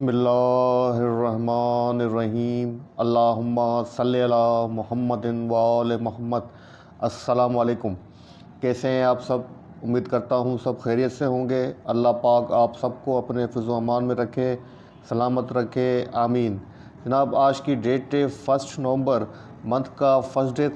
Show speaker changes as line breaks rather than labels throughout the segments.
बिस्मिल्लाहिर्रहमानिर्रहीम अल्लाहुम्मा सल्ली अला मुहम्मदिन व आले मोहम्मद। अस्सलाम वालेकुम। कैसे हैं आप सब? उम्मीद करता हूँ सब खैरियत से होंगे। अल्लाह पाक आप सबको अपने हिफ्ज़ व अमान में रखे, सलामत रखे, आमीन। जनाब, आज की डेट है 1 नवंबर। मंथ का फर्स्ट डे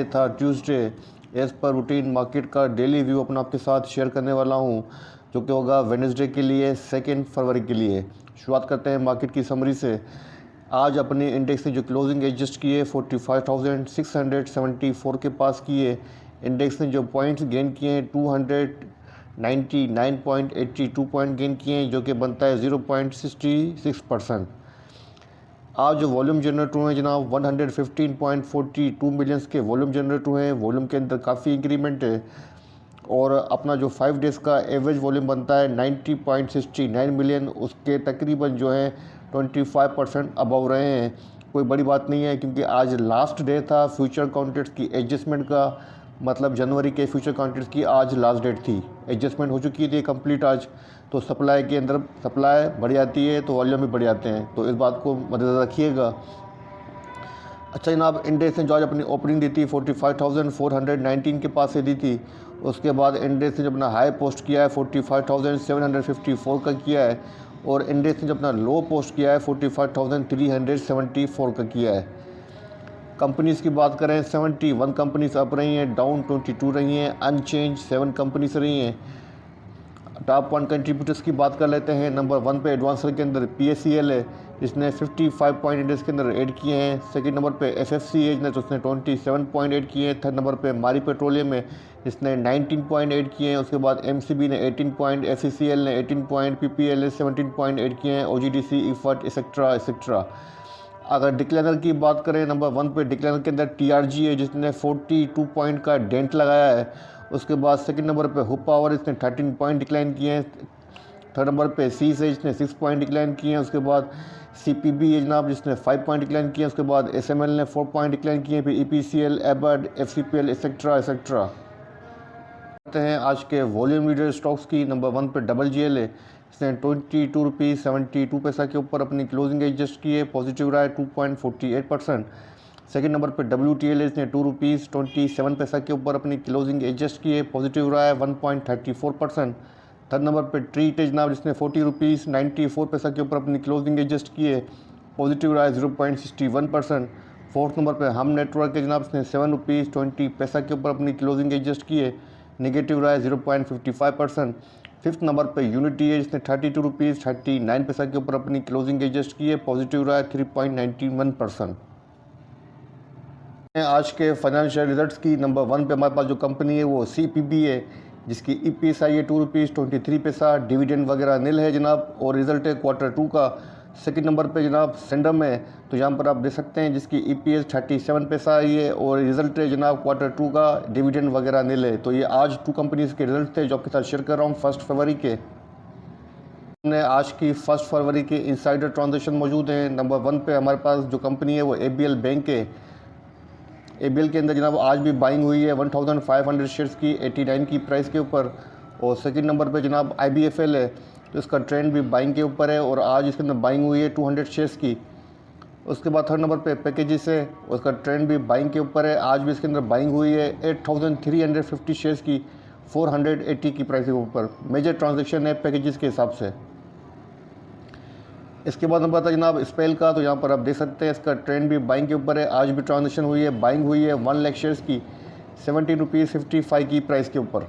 था Tuesday. As per routine market का डेली व्यू अपना आपके साथ शेयर करने वाला हूँ, जो कि होगा वेडनेसडे के लिए 2 फरवरी के लिए। शुरुआत करते हैं मार्केट की समरी से। आज अपने इंडेक्स ने जो क्लोजिंग एडजस्ट किए 45,674 के पास किए। इंडेक्स ने जो पॉइंट्स गेन किए हैं 299.82 पॉइंट गेन किए हैं, जो कि बनता है 0.66%। आज जो वॉल्यूम जनरेट हुए हैं जनाब 115.42 मिलियंस के वॉल्यूम जनरेट हुए हैं। वॉल्यूम के अंदर काफ़ी इंक्रीमेंट है और अपना जो 5 डेज़ का एवरेज वॉल्यूम बनता है 90.69 मिलियन, उसके तकरीबन जो है 25% अबव रहे हैं। कोई बड़ी बात नहीं है, क्योंकि आज लास्ट डे था फ्यूचर कॉन्ट्रैक्ट्स की एडजस्टमेंट का। मतलब जनवरी के फ्यूचर कॉन्ट्रैक्ट्स की आज लास्ट डेट थी। एडजस्टमेंट हो चुकी थी कंप्लीट आज। तो सप्लाई के अंदर सप्लाई बढ़ जाती है तो वॉल्यूम भी बढ़ जाते हैं, तो इस बात को मद्देनज़र रखिएगा। अच्छा जनाब, इंडेक्स ने जो आज अपनी ओपनिंग दी थी 45,419 के पास से दी थी। उसके बाद इंडेक्स ने जब अपना हाई पोस्ट किया है 45,754 का किया है, और इंडेक्स ने जब अपना लो पोस्ट किया है 45,374 का किया है। कंपनीज़ की बात करें 71 कंपनीज अप रही हैं, डाउन 22 रही हैं, अनचेंज 7 कंपनीज रही हैं। टॉप 1 कंट्रीब्यूटर्स की बात कर लेते हैं। नंबर 1 पे एडवांसर के अंदर PACL है, जिसने 55 पॉइंट इंडेक्स के अंदर ऐड किए हैं। सेकंड नंबर पे FFC है, जिसने 27 पॉइंट ऐड किए हैं। थर्ड नंबर पे मारी पेट्रोलियम है, जिसने 19 पॉइंट ऐड किए हैं। उसके बाद MCB ने 18 पॉइंट, FCCL ने 18 पॉइंट, PPL ने 17 पॉइंट ऐड किए हैं, OGDC, इफर्ट एक्सेट्रा एक्सेट्रा। अगर डिक्लाइनर की बात करें, नंबर 1 पे डिक्लाइनर के अंदर TRG है, जिसने 42 पॉइंट का डेंट लगाया है। उसके बाद सेकंड नंबर पे हुप पावर, इसने 13 पॉइंट डिक्लाइन किए हैं। थर्ड नंबर पे सीज है, जिसने 6 पॉइंट डिक्लाइन किए हैं। उसके बाद CPB है जनाब, जिसने 5 पॉइंट डिक्लाइन किए हैं। उसके बाद SML ने 4 पॉइंट डिक्लाइन किए हैं। फिर EPCL, एबर्ड, FCPL एक्सेट्रा एक्सेट्रा। करते हैं आज के वॉल्यूम लीडर स्टॉक्स की। नंबर 1 पे GGL है, इसने 22 रुपीज़ 72 पैसा के ऊपर अपनी क्लोजिंग एडजस्ट की है। पॉजिटिव रहा है 2.48%। सेकंड नंबर पे WTL है, इसने 2 रुपीज़ 27 पैसा के ऊपर अपनी क्लोजिंग एडजस्ट की है। पॉजिटिव रहा है 1.34%। थर्ड नंबर पे ट्रीट है जनाब, जिसने 40 रुपीज़ 94 पैसा के ऊपर अपनी क्लोजिंग एडजस्ट की है। पॉजिटिव रहा है 0.61%। फोर्थ नंबर पे हम नेटवर्क है जनाब, इसने 7 रुपीज़ 20 पैसा के ऊपर अपनी क्लोजिंग एडजस्ट की है। नेगेटिव रहा है 0.55%। फिफ्थ नंबर पे यूनिटी है, जिसने 32 रुपीज़ 39 पैसा के ऊपर अपनी क्लोजिंग एडजस्ट की है। पॉजिटिव रहा है 3.91%। आज के फाइनेंशियल रिजल्ट्स की। नंबर 1 पे हमारे पास जो कंपनी है वो CPB है, जिसकी EPS आई है 2 रुपीज़ 23 पैसा। डिविडेंड वगैरह नील है जनाब, और रिजल्ट है Q2 का। सेकंड नंबर पे जनाब सेंडम है, तो यहाँ पर आप देख सकते हैं जिसकी EPS 37 पैसा आई है, और रिजल्ट है जनाब Q2 का। डिविडेंड वगैरह नील है। तो ये आज 2 कंपनीज़ के रिजल्ट थे जो आपके साथ शेयर कर रहा हूँ 1 फरवरी के। आज की 1 फरवरी के इंसाइडर ट्रांजेक्शन मौजूद हैं। नंबर 1 पे हमारे पास जो कंपनी है वो ABL बैंक है। ABL के अंदर जनाब आज भी बाइंग हुई है 1500 शेयर्स की 89 की प्राइस के ऊपर। और सेकंड नंबर पे जनाब IBFL है, तो इसका ट्रेंड भी बाइंग के ऊपर है, और आज इसके अंदर बाइंग हुई है 200 शेयर्स की। उसके बाद थर्ड नंबर पे पैकेजेस है, उसका ट्रेंड भी बाइंग के ऊपर है। आज भी इसके अंदर बाइंग हुई है 8350 शेयर्स की 480 की प्राइस के ऊपर। मेजर ट्रांजेक्शन है पैकेजेस के हिसाब से। इसके बाद नंबर था जनाब स्पेल का, तो यहाँ पर आप देख सकते हैं इसका ट्रेंड भी बाइंग के ऊपर है। आज भी ट्रांजेक्शन हुई है, बाइंग हुई है 1 लाख शेयर्स की 17 रुपीज़ 55 की प्राइस के ऊपर।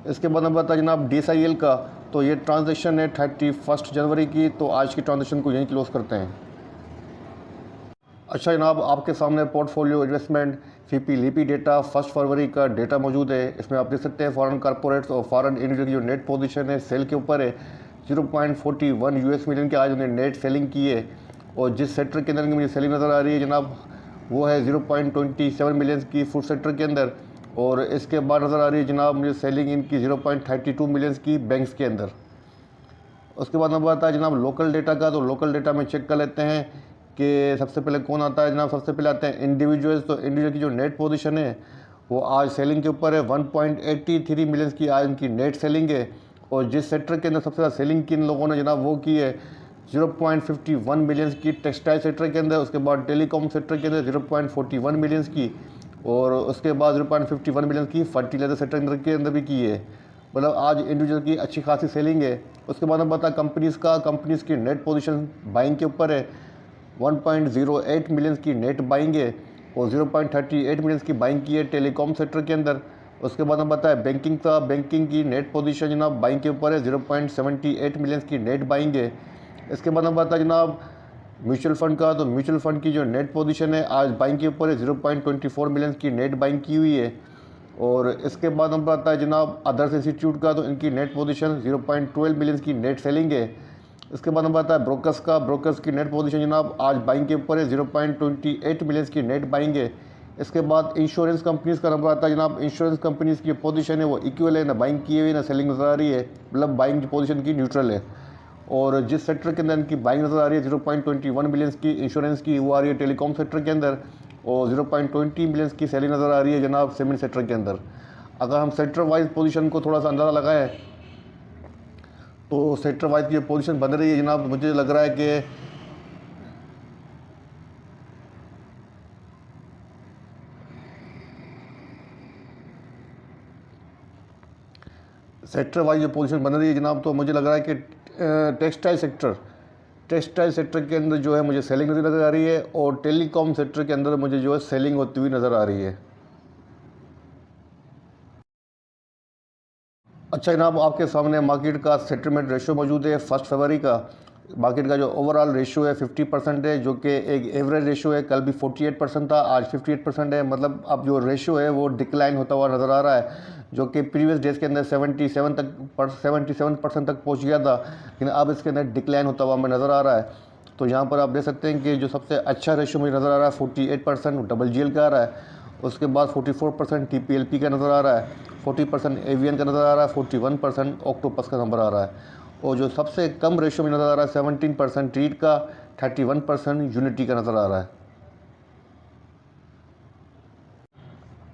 इसके बाद नंबर था जनाब DSIL का, तो ये ट्रांजेक्शन है 31 जनवरी की, तो आज की ट्रांजेक्शन को यहीं क्लोज करते हैं। अच्छा जनाब, आपके सामने portfolio investment FIPI LIPI data 1 फरवरी का डेटा मौजूद है। इसमें आप देख सकते हैं फॉरेन कॉर्पोरेट्स और फॉरेन इंडिविजुअल की जो नेट पोजीशन है सेल के ऊपर है। 0.41 US मिलियन के आज उन्हें नेट सेलिंग की है। और जिस सेक्टर के अंदर मुझे सेलिंग नज़र आ रही है जनाब, वो है 0.27 मिलियन की फूड सेक्टर के अंदर। और इसके बाद नज़र आ रही है जनाब मुझे सेलिंग इनकी 0.32 मिलियन की बैंक्स के अंदर। उसके बाद नंबर आता है जनाब लोकल डेटा का, तो लोकल डेटा में चेक कर लेते हैं कि सबसे पहले कौन आता है जनाब। सबसे पहले आते हैं इंडिविजुअल्स, तो इंडिविजुअल की जो नेट पोजीशन है वो आज सेलिंग के ऊपर है 1.83 मिलियन की आज उनकी नेट सेलिंग है। और जिस सेक्टर के अंदर सबसे ज़्यादा सेलिंग किन लोगों ने जनाब वो की है 0.51 मिलियंस की टेक्सटाइल सेक्टर के अंदर, उसके बाद टेलीकॉम सेक्टर के अंदर 0.41 मिलियंस की, और उसके बाद 0.51 मिलियन की फर्टिलाइजर सेक्टर के अंदर भी की है। मतलब आज इंडिविजुअल की अच्छी खासी सेलिंग है। उसके बाद हम बता कंपनीज़ की नेट पोजीशन बाइंग के ऊपर है। 1.08 मिलियंस की नेट बाइंग है और 0.38 मिलियंस की बाइंग की है टेलीकॉम सेक्टर के अंदर। उसके बाद हम बताएं बैंकिंग की नेट पोजीशन जनाब बाइंग के ऊपर है, 0.78 मिलियंस की नेट बाइंग है। इसके बाद हम बताएं जनाब म्यूचुअल फंड का, तो म्यूचुअल फंड की जो नेट पोजीशन है आज बाइंग के ऊपर है, 0.24 मिलियंस की नेट बाइंग की हुई है। और इसके बाद हम बताएं जनाब अदर्स इंस्टीट्यूट का, तो इनकी नेट पोजीशन 0.12 मिलियंस की नेट सेलिंग है। इसके बाद हम बताएं ब्रोकर्स की नेट पोजीशन जनाब आज बाइंग के ऊपर है, 0.28 मिलियंस की नेट बाइंग है। इसके बाद इंश्योरेंस कंपनीज़ का नंबर आता है जनाब, इंश्योरेंस कंपनीज़ की पोजीशन है वो इक्वल है, ना बाइंग की हुई ना सेलिंग नज़र आ रही है, मतलब बाइंग की पोजीशन की न्यूट्रल है। और जिस सेक्टर के अंदर इनकी बाइंग नज़र आ रही है 0.21 मिलियंस की इंश्योरेंस की, वो आ रही है टेलीकॉम सेक्टर के अंदर, और 0.20 मिलियंस की सेलिंग नज़र आ रही है जनाब सीमेंट सेक्टर के अंदर। अगर हम सेक्टर वाइज पोजीशन को थोड़ा सा अंदाज़ा लगाएं तो सेक्टर वाइज की पोजीशन बन रही है जनाब, मुझे लग रहा है कि सेक्टर वाइज जो पोजीशन बन रही है जनाब, तो मुझे लग रहा है कि टेक्सटाइल सेक्टर के अंदर जो है मुझे सेलिंग नज़र आ रही है, और टेलीकॉम सेक्टर के अंदर मुझे जो है सेलिंग होती हुई नज़र आ रही है। अच्छा जनाब, आपके सामने मार्केट का सेटलमेंट रेशियो मौजूद है 1 फरवरी का। मार्केट का जो ओवरऑल रेशियो है 50% है, जो कि एक एवरेज रेशियो है। कल भी 48% था, आज 58% है। मतलब अब जो रेशियो है वो डिक्लाइन होता हुआ नज़र आ रहा है, जो कि प्रीवियस डेज के अंदर 77% तक पहुंच गया था, लेकिन अब इसके अंदर डिक्लाइन होता हुआ हमें नज़र आ रहा है। तो यहाँ पर आप देख सकते हैं कि जो सबसे अच्छा रेशियो मुझे नज़र आ रहा है 48% डबल जीएल का आ रहा है। उसके बाद 44% टीपीएलपी का नज़र आ रहा है, 40% एवीएन का नज़र आ रहा है, 41% ऑक्टोपस का नंबर आ रहा है। और जो सबसे कम रेशियो में नज़र आ रहा है 17% ट्रीट का, 31% यूनिटी का नज़र आ रहा है।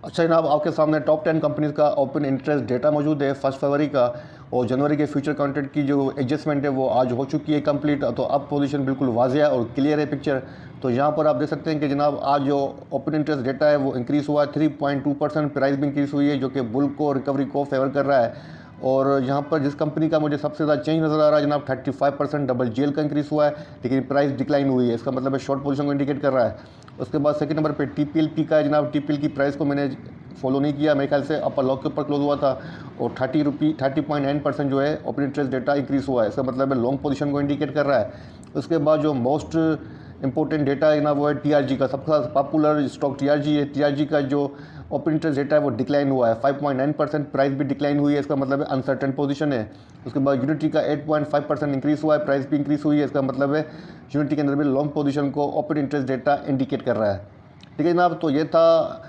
अच्छा जनाब, आपके सामने टॉप 10 कंपनीज़ का ओपन इंटरेस्ट डेटा मौजूद है 1 फरवरी का, और जनवरी के फ्यूचर कॉन्ट्रैक्ट की जो एडजस्टमेंट है वो आज हो चुकी है कंप्लीट। तो अब पोजीशन बिल्कुल वाज़िह है और क्लियर है पिक्चर। तो यहाँ पर आप देख सकते हैं कि जनाब आज जो ओपन इंटरेस्ट डेटा है वो इंक्रीज़ हुआ है 3.2%, प्राइस भी इंक्रीज़ हुई है, जो कि बुल को रिकवरी को फेवर कर रहा है। और यहाँ पर जिस कंपनी का मुझे सबसे ज़्यादा चेंज नज़र आ रहा है जनाब 35% डबल जीएल का इंक्रीज़ हुआ है, लेकिन प्राइस डिक्लाइन हुई है। इसका मतलब है शॉर्ट पोजीशन को इंडिकेट कर रहा है। उसके बाद सेकंड नंबर पे टीपीएलपी का है जनाब। टीपीएल की प्राइस को मैंने फॉलो नहीं किया, मेरे ख्याल से अपर लॉक के ऊपर क्लोज हुआ था, और 30.9% जो है ओपन इंटरेस्ट डेटा इंक्रीज़ हुआ है। इसका मतलब है लॉन्ग पोजीशन को इंडिकेट कर रहा है। उसके बाद जो मोस्ट इंपॉर्टेंट डेटा है ना वो है टीआरजी का। सबसे पॉपुलर स्टॉक टीआरजी है। टीआरजी का जो ओपन इंटरेस्ट डेटा है वो डिक्लाइन हुआ है 5.9%, प्राइस भी डिक्लाइन हुई है। इसका मतलब है अनसर्टेन पोजीशन है। उसके बाद यूनिटी का 8.5% इंक्रीज़ हुआ है, प्राइस भी इंक्रीज़ हुई है। इसका मतलब है यूनिटी के अंदर भी लॉन्ग पोजीशन को ओपन इंटरेस्ट डेटा इंडिकेट कर रहा है। ठीक है जनाब, तो ये था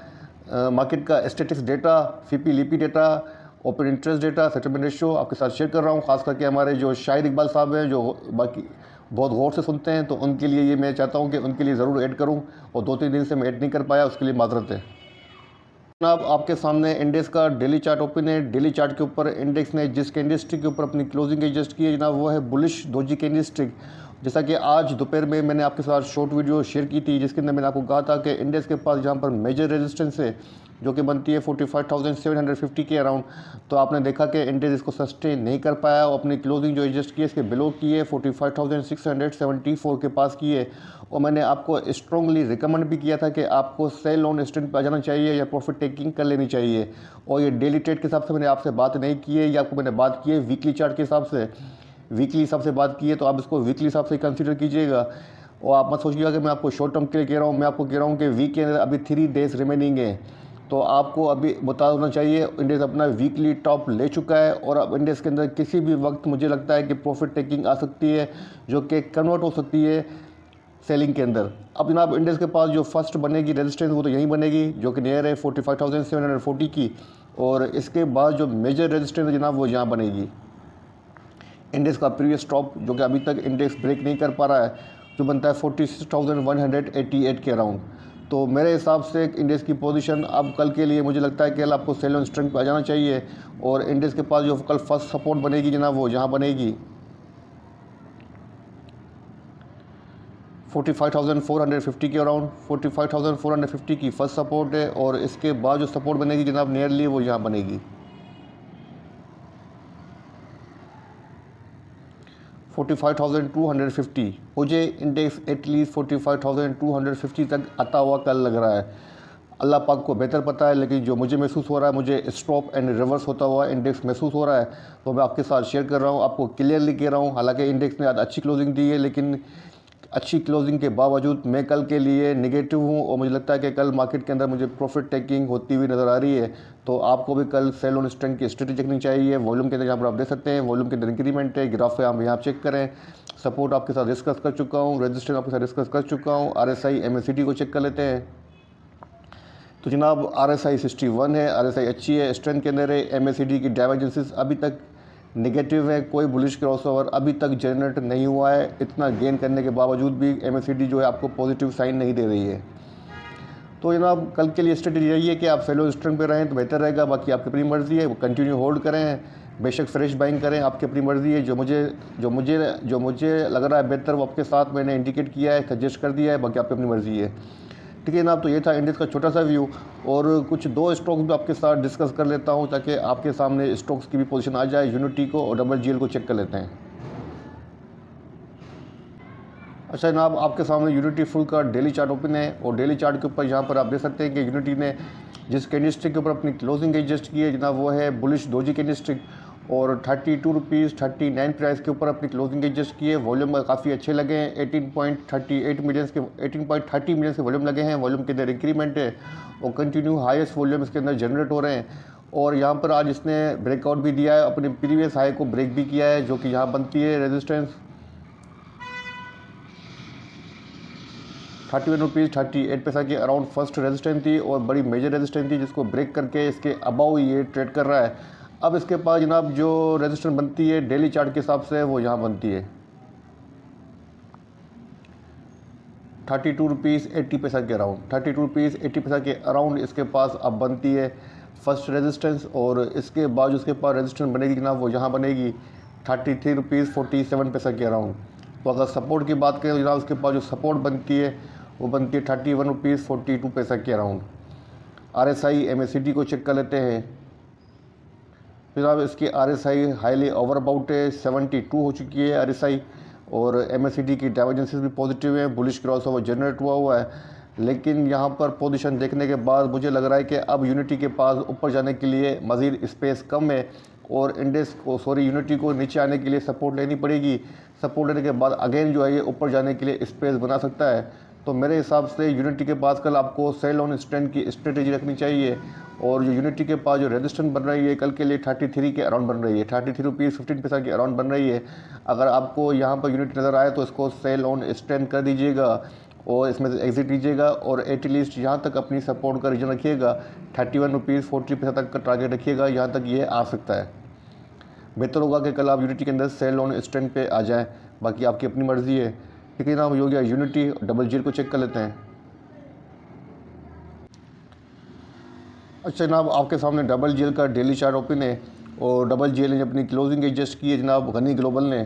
मार्केट का स्टेटिक्स डेटा, फीपी लीपी data, open interest data, settlement ratio आपके साथ शेयर कर रहा हूँ। खास करके हमारे जो शाहिद इकबाल साहब हैं, जो बाकी बहुत गौर से सुनते हैं, तो उनके लिए ये मैं चाहता हूँ कि उनके लिए ज़रूर ऐड करूँ, और 2-3 दिन से मैं ऐड नहीं कर पाया, उसके लिए माजरत है। जनाब, आपके सामने इंडेक्स का डेली चार्ट ओपन है। डेली चार्ट के ऊपर इंडेक्स ने जिस कैंडलस्टिक के ऊपर अपनी क्लोजिंग एडजस्ट की है जनाब, वो है बुलिश दोजी कैंडलस्टिक। जैसा कि आज दोपहर में मैंने आपके साथ शॉर्ट वीडियो शेयर की थी, जिसके अंदर मैंने आपको कहा था कि इंडेक्स के पास जहाँ पर मेजर रेजिस्टेंस है, जो कि बनती है 45,750 के अराउंड, तो आपने देखा कि इंडेक्स इसको सस्टेन नहीं कर पाया, और अपनी क्लोजिंग जो एडजस्ट की है इसके बिलो की है, 45,674 के पास की है। और मैंने आपको स्ट्रॉन्गली रिकमेंड भी किया था कि आपको सेल ऑन स्टैंड पर आ जाना चाहिए या प्रॉफिट टेकिंग कर लेनी चाहिए। और ये डेली ट्रेड के हिसाब से मैंने आपसे बात नहीं की है, या आपको मैंने बात की है वीकली चार्ट के हिसाब से। वीकली हिसाब से बात की है, तो आप इसको वीकली हिसाब से कंसीडर कीजिएगा। और आप मत सोचिएगा कि मैं आपको शॉर्ट टर्म के लिए कह रहा हूँ। मैं आपको कह रहा हूँ कि वीक के अंदर अभी 3 डेज रिमेनिंग है, तो आपको अभी बता होना चाहिए इंडेक्स अपना वीकली टॉप ले चुका है, और अब इंडेक्स के अंदर किसी भी वक्त मुझे लगता है कि प्रॉफिट टेकिंग आ सकती है, जो कि कन्वर्ट हो सकती है सेलिंग के अंदर। अब जनाब इंडेक्स के पास जो फर्स्ट बनेगी रेजिस्टेंस वो तो यहीं बनेगी, जो कि नियर है 45,740 की, और इसके बाद जो मेजर रेजिस्टेंस है जनाब वो यहाँ बनेगी। इंडेक्स का प्रीवियस टॉप, जो कि अभी तक इंडेक्स ब्रेक नहीं कर पा रहा है, जो बनता है 46,188 के अराउंड। तो मेरे हिसाब से इंडेक्स की पोजीशन अब कल के लिए मुझे लगता है कि कल आपको सेल ऑन स्ट्रेंथ पे आ जाना चाहिए। और इंडेक्स के पास जो कल फर्स्ट सपोर्ट बनेगी जनाब, वो यहाँ बनेगी 45,450 के अराउंड। 45,450 की फर्स्ट सपोर्ट है, और इसके बाद जो सपोर्ट बनेगी जनाब नियरली वो यहाँ बनेगी 45,250। मुझे इंडेक्स एटलीस्ट 45,250 तक आता हुआ कल लग रहा है। अल्लाह पाक को बेहतर पता है, लेकिन जो मुझे महसूस हो रहा है, मुझे स्टॉप एंड रिवर्स होता हुआ इंडेक्स महसूस हो रहा है। तो मैं आपके साथ शेयर कर रहा हूँ, आपको क्लियरली कह रहा हूँ। हालांकि इंडेक्स ने आज अच्छी क्लोजिंग दी है, लेकिन अच्छी क्लोजिंग के बावजूद मैं कल के लिए नेगेटिव हूँ, और मुझे लगता है कि कल मार्केट के अंदर मुझे प्रॉफिट टेकिंग होती हुई नज़र आ रही है। तो आपको भी कल सेल ऑन स्ट्रेंथ की स्ट्रेटजी रखनी चाहिए। वॉल्यूम के अंदर यहाँ पर आप देख सकते हैं, वॉल्यूम के अंदर इंक्रीमेंट है। ग्राफ पे आप यहाँ चेक करें, सपोर्ट आपके साथ डिस्कस कर चुका हूँ, रेजिस्टेंस आपके साथ डिस्कस कर चुका हूँ। RSI MACD को चेक कर लेते हैं। तो जनाब RSI 61 है, RSI अच्छी है, स्ट्रेंथ के अंदर है। MACD की डाइवर्जेंसेस अभी तक नेगेटिव है, कोई बुलिश क्रॉसओवर अभी तक जनरेट नहीं हुआ है। इतना गेन करने के बावजूद भी MACD जो है आपको पॉजिटिव साइन नहीं दे रही है। तो जनाब कल के लिए स्ट्रेटजी यही है कि आप सेल ऑन स्ट्रेंथ पे रहें तो बेहतर रहेगा। बाकी आपकी अपनी मर्ज़ी है, कंटिन्यू होल्ड करें, बेशक फ्रेश बाइंग करें, आपकी अपनी मर्ज़ी है। जो मुझे लग रहा है बेहतर, वो आपके साथ मैंने इंडिकेट किया है, सजेस्ट कर दिया है। बाकी आपकी अपनी मर्ज़ी है। ठीक है जनाब, तो ये था इंडेक्स का छोटा सा व्यू। और कुछ दो स्टॉक्स भी आपके साथ डिस्कस कर लेता हूँ, ताकि आपके सामने स्टॉक्स की भी पोजीशन आ जाए। यूनिटी को और WGL को चेक कर लेते हैं। अच्छा जनाब, आपके सामने यूनिटी फुल का डेली चार्ट ओपन है, और डेली चार्ट के ऊपर यहाँ पर आप देख सकते हैं कि यूनिटी ने जिस कैंडलस्टिक के ऊपर अपनी क्लोजिंग एडजस्ट की है जनाब, वो है बुलिश डोजी कैंडलस्टिक, और 32 रुपीज़ 39 प्राइस के ऊपर अपनी क्लोजिंग एडजस्ट की है। वॉल्यूम काफ़ी अच्छे लगे हैं, 18.30 मिलियन के वॉल्यूम लगे हैं। वॉल्यूम के अंदर इंक्रीमेंट है, और कंटिन्यू हाईएस्ट वॉल्यूम इसके अंदर जनरेट हो रहे हैं। और यहाँ पर आज इसने ब्रेकआउट भी दिया है, अपने प्रीवियस हाई को ब्रेक भी किया है, जो कि यहाँ बनती है रेजिस्टेंस 31 रुपीज़ 38 पैसा के अराउंड फर्स्ट रेजिस्टेंस थी, और बड़ी मेजर रेजिस्टेंस थी, जिसको ब्रेक करके इसके अबाउ ये ट्रेड कर रहा है। अब इसके पास जनाब जो रेजिस्टेंस बनती है डेली चार्ट के हिसाब से, वो यहाँ बनती है 32 रुपीज़ 80 पैसा के अराउंड। 32 रुपीज़ 80 पैसा के अराउंड इसके पास अब बनती है फर्स्ट रेजिस्टेंस। और इसके बाद उसके पास रेजिस्टेंस बनेगी जनाब, वो यहाँ बनेगी 33 रुपीज़ 47 पैसा के अराउंड। तो अगर सपोर्ट की बात करें तो जनाब उसके पास जो सपोर्ट बनती है वो बनती है 31 रुपीज़ 42 पैसा के अराउंड। RSI MACD को चेक कर लेते हैं। जनाब इसकी RSI हाईली ओवरबाउट है, 72 हो चुकी है RSI, और MACD की डाइवर्जेंसेस भी पॉजिटिव है, बुलिश क्रॉसओवर जनरेट हुआ है। लेकिन यहाँ पर पोजीशन देखने के बाद मुझे लग रहा है कि अब यूनिटी के पास ऊपर जाने के लिए मज़ीद स्पेस कम है, और यूनिटी को नीचे आने के लिए सपोर्ट लेनी पड़ेगी। सपोर्ट लेने के बाद अगेन जो है ये ऊपर जाने के लिए स्पेस बना सकता है। तो मेरे हिसाब से यूनिटी के पास कल आपको सेल ऑन स्ट्रेंथ की स्ट्रेटेजी रखनी चाहिए। और जो यूनिटी के पास जो रेजिस्टेंस बन रही है कल के लिए 33 के अराउंड बन रही है, 33 रुपीज़ 15 पैसा के अराउंड बन रही है। अगर आपको यहाँ पर यूनिटी नज़र आए तो इसको सेल ऑन स्ट्रेंथ कर दीजिएगा, और इसमें से एग्जिट लीजिएगा, और एटलीस्ट यहाँ तक अपनी सपोर्ट का रीजन रखिएगा। 31 रुपीज़ 40 पैसा तक का टारगेट रखिएगा, यहाँ तक ये आ सकता है। बेहतर होगा कि कल आप यूनिटी के अंदर सेल ऑन स्ट्रेंथ पे आ जाएं। बाकी आपकी अपनी मर्ज़ी है। ठीक है जनाब, हो गया यूनिटी। WGL को चेक कर लेते हैं। अच्छा जनाब, आपके सामने WGL का डेली चार्ट ओपन है, और WGL ने अपनी क्लोजिंग एडजस्ट की है जनाब गनी ग्लोबल ने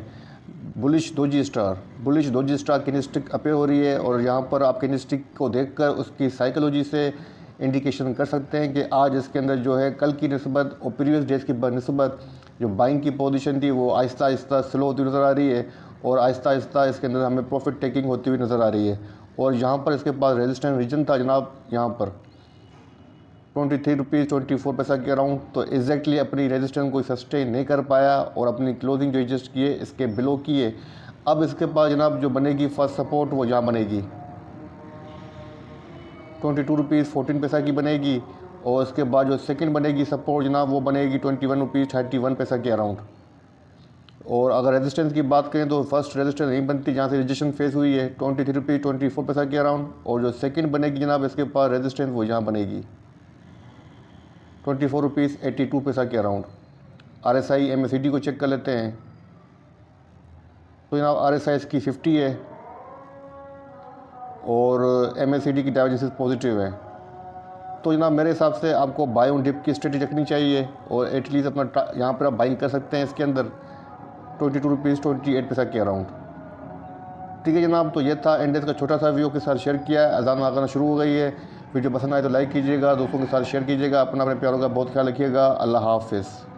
बुलिश डोजी स्टार कैंडलस्टिक अपे हो रही है। और यहाँ पर आप कैंडलस्टिक को देखकर उसकी साइकोलॉजी से इंडिकेशन कर सकते हैं कि आज इसके अंदर जो है कल की निस्बत और प्रीवियस डेज की निस्बत जो बाइंग की पोजीशन थी वो आहिस्ता आहिस्ता स्लो होती नज़र आ रही है, और आहिस्ता आहिस्ता इसके अंदर हमें प्रॉफिट टेकिंग होती हुई नज़र आ रही है। और यहाँ पर इसके पास रेजिस्टेंस रीजन था जनाब, यहाँ पर 23 रुपीज़ 24 पैसा के अराउंड। तो एग्जैक्टली अपनी रेजिस्टेंस को सस्टेन नहीं कर पाया, और अपनी क्लोजिंग जो एडजस्ट किए इसके बिलो किए। अब इसके पास जनाब जो बनेगी फर्स्ट सपोर्ट वो यहाँ बनेगी 22 रुपीज़ 14 पैसा की बनेगी, और इसके बाद जो सेकंड बनेगी सपोर्ट जनाब वो बनेगी 21 रुपीज़ 31 पैसा के अराउंड। और अगर रेजिस्टेंस की बात करें तो फर्स्ट रेजिस्टेंस नहीं बनती जहाँ से रजिस्ट्रेशन फेस हुई है 23 रुपीज़ 24 पैसा के अराउंड, और जो सेकंड बनेगी जनाब इसके पास रेजिस्टेंस वो यहाँ बनेगी 24 रुपीज़ 82 पैसा के अराउंड। RSI MACD को चेक कर लेते हैं। तो जनाब RSI इसकी 50 है, और MACD की डाइवर्जेंस पॉजिटिव है। तो जनाब मेरे हिसाब से आपको बाय ऑन डिप की स्ट्रेटजी रखनी चाहिए और एटलीस्ट अपना यहाँ पर आप बाइंग कर सकते हैं इसके अंदर 22 रुपीज़ 28 पैसा के अराउंड। ठीक है जनाब, तो ये था इंडेक्स का छोटा सा व्यू के साथ शेयर किया है। अजान आना शुरू हो गई है। वीडियो पसंद आए तो लाइक कीजिएगा, दोस्तों के साथ शेयर कीजिएगा। अपना अपने प्यारों का बहुत ख्याल रखिएगा। अल्लाह हाफिज़।